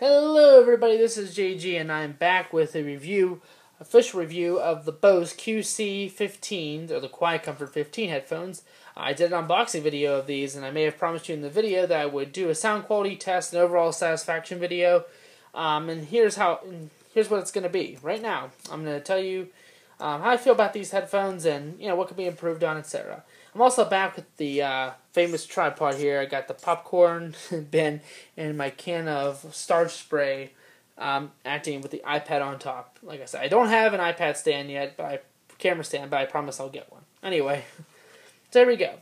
Hello everybody, this is JG and I'm back with a official review of the Bose QC15, or the Quiet Comfort 15 headphones. I did an unboxing video of these, and I may have promised you in the video that I would do a sound quality test and overall satisfaction video. And here's what it's going to be. Right now, I'm going to tell you how I feel about these headphones and what can be improved on, etc. I'm also back with the famous tripod here. I got the popcorn bin and my can of starch spray, acting with the iPad on top. Like I said, I don't have an iPad stand yet, camera stand, but I promise I'll get one. Anyway, so there we go.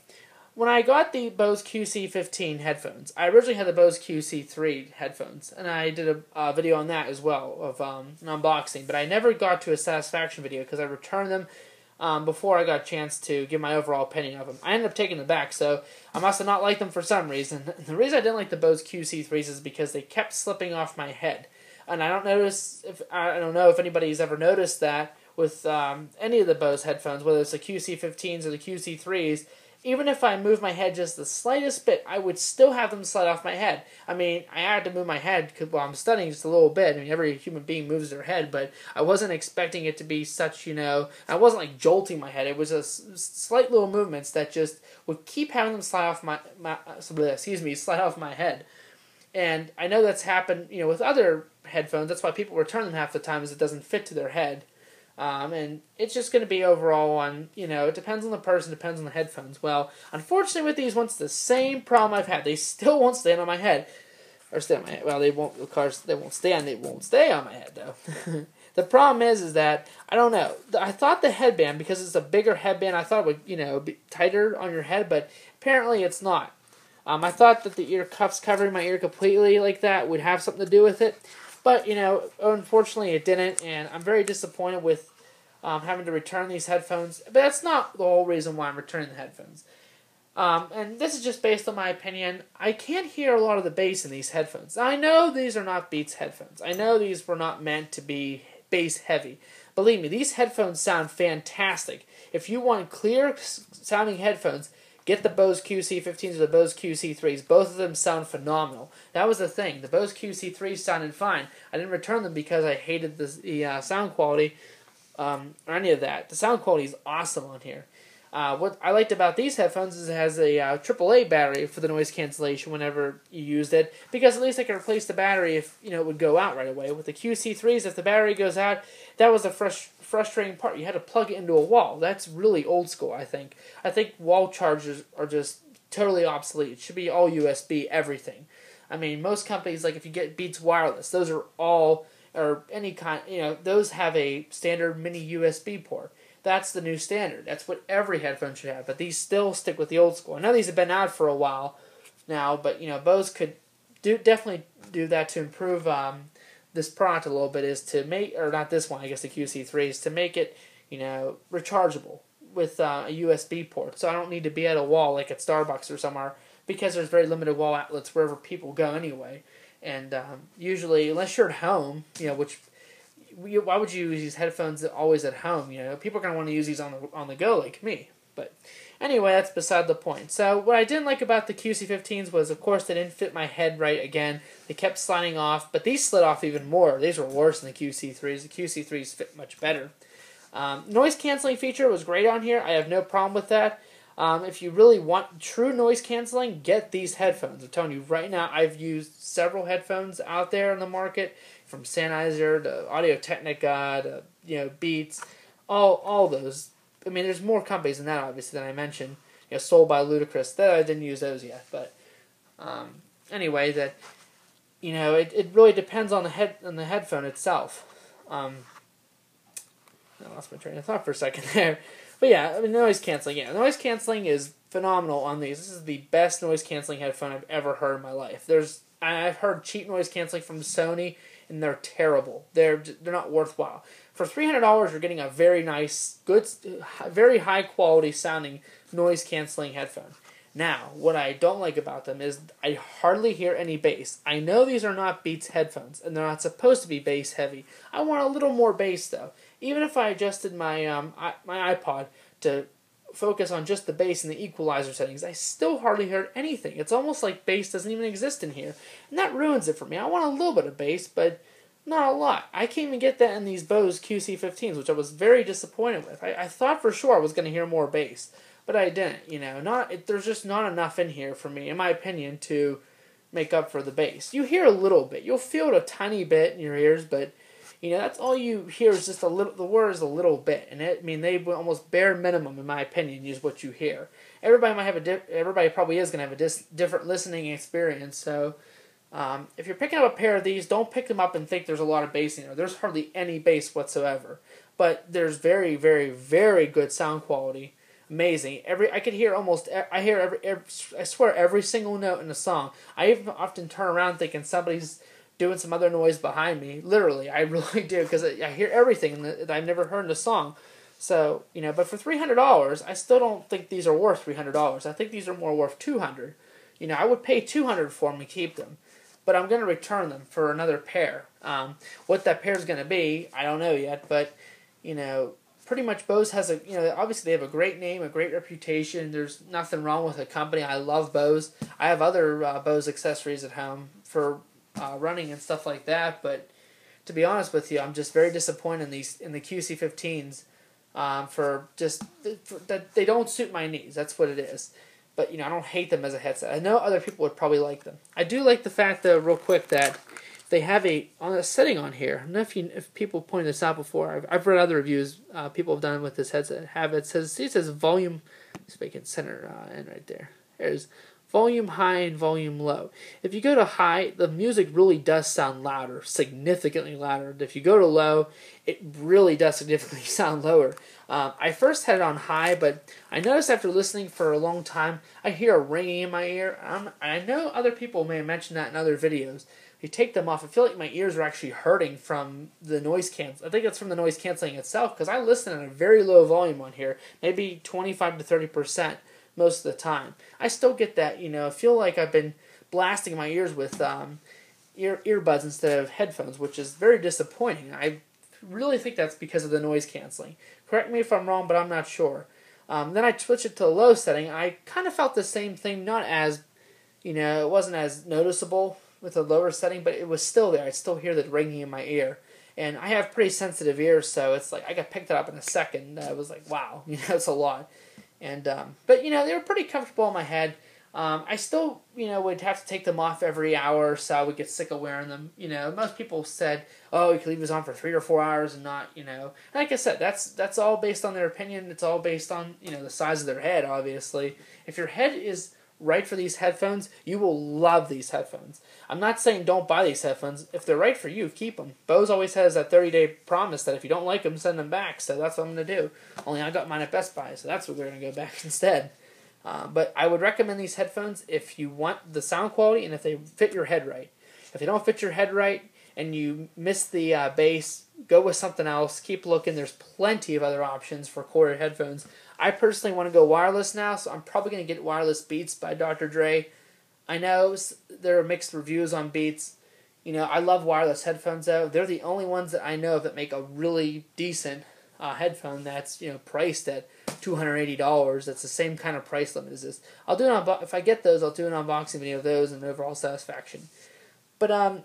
When I got the Bose QC15 headphones, I originally had the Bose QC3 headphones, and I did a video on that as well, of an unboxing, but I never got to a satisfaction video because I returned them before I got a chance to give my overall opinion of them. I ended up taking them back, so I must have not liked them for some reason. The reason I didn't like the Bose QC3s is because they kept slipping off my head. And I don't know if anybody's ever noticed that with any of the Bose headphones, whether it's the QC15s or the QC3s. Even if I move my head just the slightest bit, I would still have them slide off my head. I mean, I had to move my head while I'm studying just a little bit. I mean, every human being moves their head, but I wasn't expecting it to be such, I wasn't like jolting my head. It was just slight little movements that just would keep having them slide off slide off my head. And I know that's happened, with other headphones. That's why people return them half the time, is it doesn't fit to their head. And it's just going to be overall on, it depends on the person, depends on the headphones. Well, unfortunately with these ones, the same problem I've had. They still won't stand on my head. Or stay on my head. Well, they won't stay on my head, though. The problem is that, I don't know. I thought the headband, because it's a bigger headband, I thought it would, be tighter on your head, but apparently it's not. I thought that the ear cuffs covering my ear completely like that would have something to do with it. But, unfortunately it didn't, and I'm very disappointed with having to return these headphones. But that's not the whole reason why I'm returning the headphones. And this is just based on my opinion. I can't hear a lot of the bass in these headphones. Now, I know these are not Beats headphones. I know these were not meant to be bass heavy. Believe me, these headphones sound fantastic. If you want clear sounding headphones, get the Bose QC15s or the Bose QC3s. Both of them sound phenomenal. That was the thing. The Bose QC3s sounded fine. I didn't return them because I hated the sound quality or any of that. The sound quality is awesome on here. What I liked about these headphones is it has a AAA battery for the noise cancellation whenever you used it, because at least I could replace the battery if it would go out right away. With the QC3s, if the battery goes out, that was the frustrating part. You had to plug it into a wall. That's really old school, I think. I think wall chargers are just totally obsolete. It should be all USB, everything. I mean, most companies, like if you get Beats Wireless, those are all, or any kind, those have a standard mini USB port. That's the new standard. That's what every headphone should have. But these still stick with the old school. I know these have been out for a while now, but Bose could definitely do that to improve this product a little bit. Is to make, or not this one, I guess the QC3 is to make it rechargeable with a USB port. So I don't need to be at a wall like at Starbucks or somewhere, because there's very limited wall outlets wherever people go anyway. And usually, unless you're at home, why would you use these headphones always at home? People are going to want to use these on the go like me. But anyway, that's beside the point. So what I didn't like about the QC15s was, of course, they didn't fit my head right again. They kept sliding off, but these slid off even more. These were worse than the QC3s. The QC3s fit much better. Noise canceling feature was great on here. I have no problem with that. If you really want true noise canceling, get these headphones. I'm telling you right now, I've used several headphones out there on the market, from Sennheiser to Audio-Technica to Beats, all those. I mean, there's more companies than that, obviously, than I mentioned. Sold by Ludacris. That I didn't use those yet, but anyway, that it really depends on the headphone itself. I lost my train of thought for a second there. But yeah, I mean, noise canceling. Yeah, noise canceling is phenomenal on these. This is the best noise canceling headphone I've ever heard in my life. I've heard cheap noise canceling from Sony, and they're terrible. They're not worthwhile. For $300, you're getting a very nice, good, very high quality sounding noise canceling headphone. Now, what I don't like about them is I hardly hear any bass. I know these are not Beats headphones, and they're not supposed to be bass heavy. I want a little more bass though. Even if I adjusted my my iPod to focus on just the bass and the equalizer settings, I still hardly heard anything. It's almost like bass doesn't even exist in here. And that ruins it for me. I want a little bit of bass, but not a lot. I can't even get that in these Bose QC15s, which I was very disappointed with. I thought for sure I was going to hear more bass, but I didn't. There's just not enough in here for me, in my opinion, to make up for the bass. You hear a little bit. You'll feel it a tiny bit in your ears, but that's all you hear is just a little. The word is a little bit, and they almost bare minimum, in my opinion, is what you hear. Everybody might have everybody probably is going to have a different listening experience. So, if you're picking up a pair of these, don't pick them up and think there's a lot of bass in there. There's hardly any bass whatsoever, but there's very, very, very good sound quality. Amazing. I could hear almost. I hear I swear every single note in the song. I even often turn around thinking somebody's doing some other noise behind me. Literally, I really do, because I hear everything that I've never heard in a song. So, but for $300, I still don't think these are worth $300. I think these are more worth $200. I would pay $200 for them and keep them, but I'm going to return them for another pair. What that pair is going to be, I don't know yet, but, pretty much Bose has obviously they have a great name, a great reputation. There's nothing wrong with the company. I love Bose. I have other Bose accessories at home for running and stuff like that, but to be honest with you, I'm just very disappointed in the QC15s that they don't suit my needs. That's what it is. But I don't hate them as a headset. I know other people would probably like them. I do like the fact, though, real quick, that they have a setting on here. I don't know if people pointed this out before. I've read other reviews. People have done with this headset. It says volume. Let's make it center and right there. There's volume high and volume low. If you go to high, the music really does sound louder, significantly louder. If you go to low, it really does significantly sound lower. I first had it on high, but I noticed after listening for a long time, I hear a ringing in my ear. I know other people may have mentioned that in other videos. You take them off, I feel like my ears are actually hurting from the noise cancel. I think it's from the noise canceling itself, because I listen at a very low volume on here, maybe 25 to 30%. Most of the time, I still get that. I feel like I've been blasting my ears with earbuds instead of headphones, which is very disappointing. I really think that's because of the noise canceling. Correct me if I'm wrong, but I'm not sure. Then I switched it to a low setting. I kind of felt the same thing, not as, it wasn't as noticeable with a lower setting, but it was still there. I still hear the ringing in my ear. And I have pretty sensitive ears, so it's like I got picked it up in a second. I was like, wow, it's a lot. And but they were pretty comfortable in my head. I still would have to take them off every hour or so. I would get sick of wearing them. Most people said, oh, you can leave this on for 3 or 4 hours and not. Like I said, that's all based on their opinion. It's all based on the size of their head. Obviously, if your head is right for these headphones, you will love these headphones. I'm not saying don't buy these headphones. If they're right for you, keep them. Bose always has that 30-day promise that if you don't like them, send them back. So that's what I'm going to do. Only I got mine at Best Buy, so that's where they're going to go back instead. But I would recommend these headphones if you want the sound quality and if they fit your head right. If they don't fit your head right and you miss the bass, go with something else. Keep looking. There's plenty of other options for corded headphones. I personally want to go wireless now, so I'm probably going to get wireless Beats by Dr. Dre. I know there are mixed reviews on Beats. I love wireless headphones, though. They're the only ones that I know of that make a really decent headphone that's priced at $280. That's the same kind of price limit as this. I'll do if I get those, I'll do an unboxing video of those and overall satisfaction. But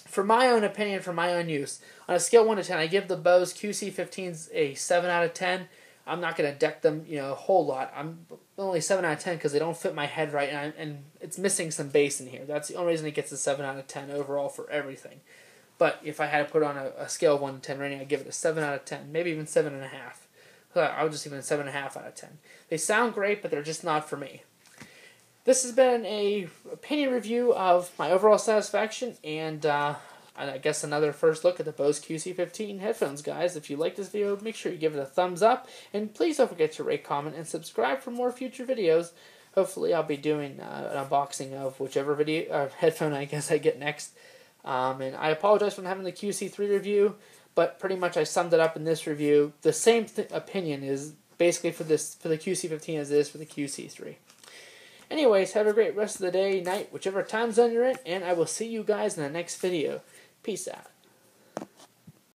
for my own opinion, for my own use, on a scale of 1 to 10, I give the Bose QC15s a 7 out of 10. I'm not going to deck them, a whole lot. I'm only 7 out of 10 because they don't fit my head right, and it's missing some bass in here. That's the only reason it gets a 7 out of 10 overall for everything. But if I had to put on a scale of 1 to 10 rating, I'd give it a 7 out of 10, maybe even 7.5. I would just even 7.5 out of 10. They sound great, but they're just not for me. This has been a opinion review of my overall satisfaction, and I guess another first look at the Bose QC15 headphones, guys. If you like this video, make sure you give it a thumbs up, and please don't forget to rate, comment, and subscribe for more future videos. Hopefully, I'll be doing an unboxing of whichever headphone I guess I get next. And I apologize for not having the QC3 review, but pretty much I summed it up in this review. The same opinion is basically for the QC15 as it is for the QC3. Anyways, have a great rest of the day, night, whichever time zone you're in, and I will see you guys in the next video. Peace out.